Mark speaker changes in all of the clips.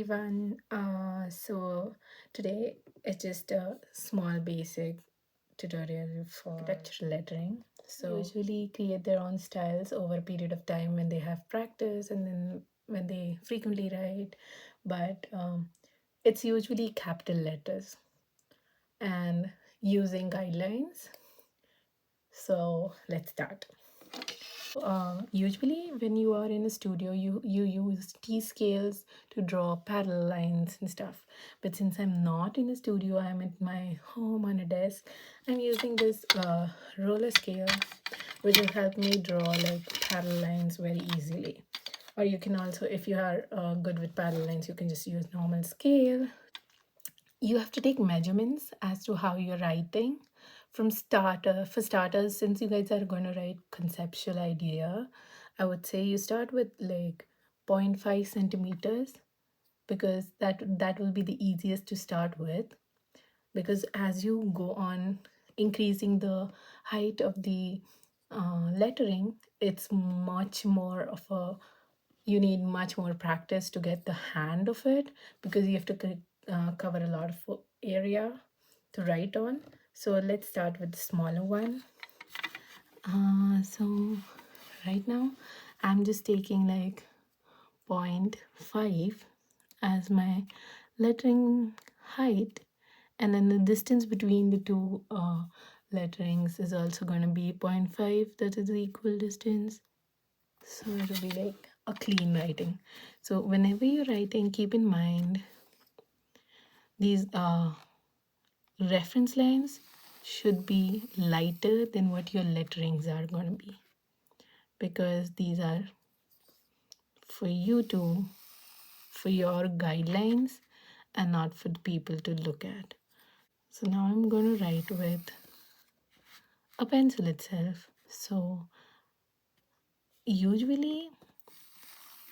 Speaker 1: everyone. So today it's just a small basic tutorial for architectural lettering. So usually create their own styles over a period of time when they have practice and then when they frequently write. But it's usually capital letters and using guidelines. So let's start. Usually when you are in a studio, you use T scales to draw parallel lines and stuff. But since I'm not in a studio, I'm at my home on a desk, I'm using this roller scale, which will help me draw like parallel lines very easily. Or you can also, if you are good with parallel lines, you can just use normal scale. You have to take measurements as to how you're writing from starter. For starters, since you guys are going to write conceptual idea, I would say you start with like 0.5 centimeters, because that will be the easiest to start with. Because as you go on increasing the height of the lettering, it's much more of a, you need much more practice to get the hand of it, because you have to cover a lot of area to write on. So let's start with the smaller one. So right now I'm just taking like 0.5 as my lettering height, and then the distance between the two letterings is also going to be 0.5. That is the equal distance, so it'll be like a clean writing. So whenever you're writing, keep in mind these reference lines should be lighter than what your letterings are going to be, because these are for you to, for your guidelines and not for the people to look at. So now I'm going to write with a pencil itself. So usually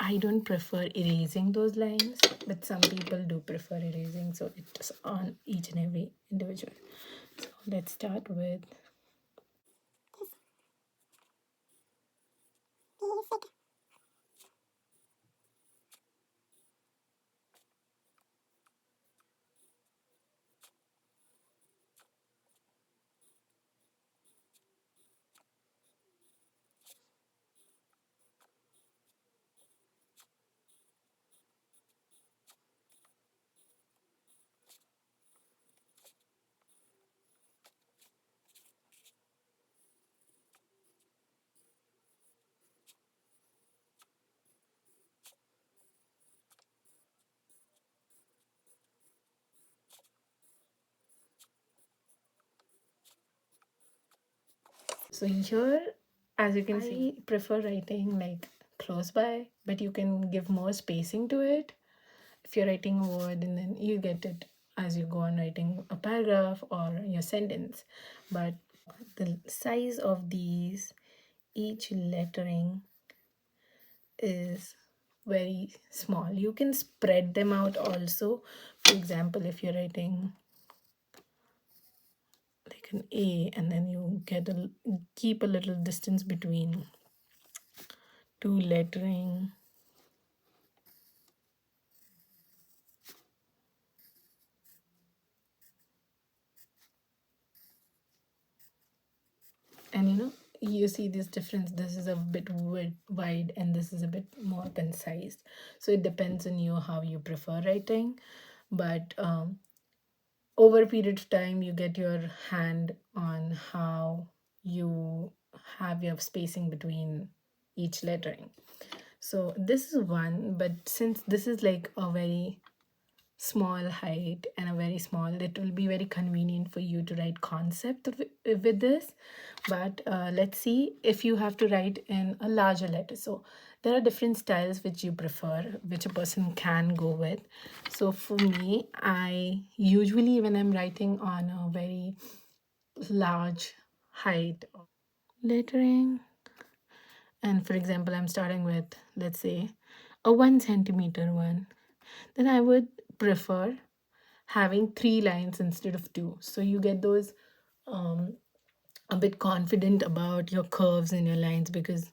Speaker 1: I don't prefer erasing those lines, but some people do prefer erasing, so it's on each and every individual. So let's start with so here, as you can see, I prefer writing like close by, but you can give more spacing to it. If you're writing a word and then you get it as you go on writing a paragraph or your sentence. But the size of these, each lettering is very small. You can spread them out also. For example, if you're writing like an A and then you keep a little distance between two lettering, and you see this difference. This is a bit wide and this is a bit more concise. So it depends on you how you prefer writing, but over a period of time you get your hand on how you have your spacing between each lettering. So this is one, but since this is like a very small height and a very small, it will be very convenient for you to write concept with this. But let's see if you have to write in a larger letter. So there are different styles which you prefer, which a person can go with. So for me, I usually, when I'm writing on a very large height lettering, and for example I'm starting with, let's say, a 1 centimeter one, then I would prefer having 3 lines instead of 2. So you get those a bit confident about your curves and your lines, because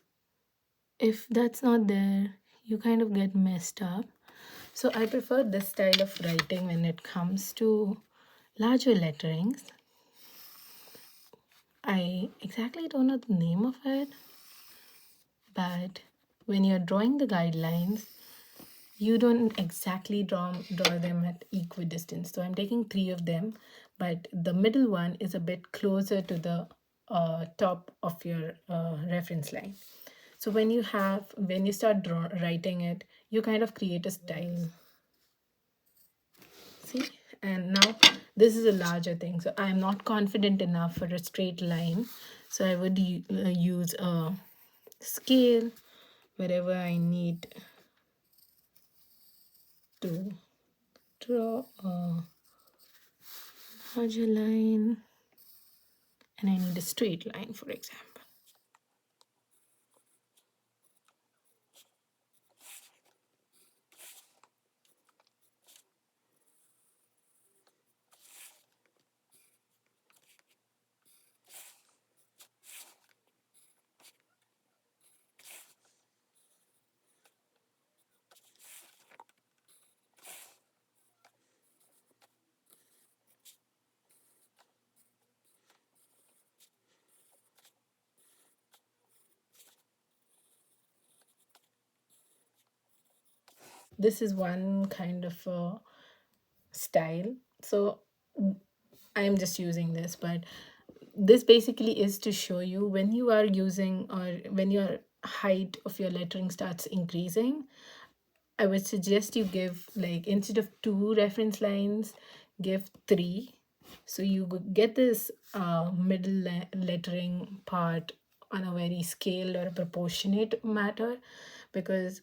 Speaker 1: if that's not there, you kind of get messed up. So I prefer this style of writing when it comes to larger letterings. I exactly don't know the name of it, but when you're drawing the guidelines, you don't exactly draw them at equidistance. So I'm taking 3 of them, but the middle one is a bit closer to the top of your reference line. So when you start writing it, you kind of create a style. See, and now this is a larger thing, so I'm not confident enough for a straight line, so I would use a scale wherever I need to draw a larger line and I need a straight line, for example. This is one kind of style, so I'm just using this, but this basically is to show you when you are using, or when your height of your lettering starts increasing, I would suggest you give, like, instead of 2 reference lines, give 3. So you get this middle lettering part on a very scaled or proportionate matter, because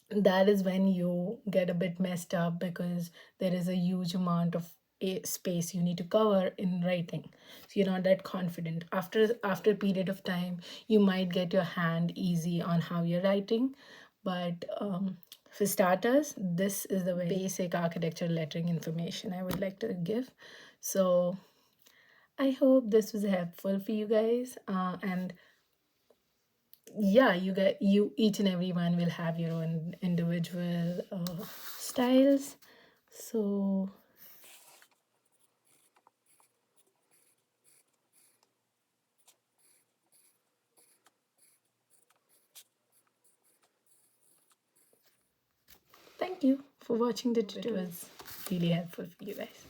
Speaker 1: that is when you get a bit messed up, because there is a huge amount of space you need to cover in writing, so you're not that confident. After a period of time, you might get your hand easy on how you're writing, but for starters, this is the very basic architecture lettering information I would like to give. So I hope this was helpful for you guys, and yeah, you each and every one will have your own individual styles. So thank you for watching the tutorial. It was really helpful for you guys.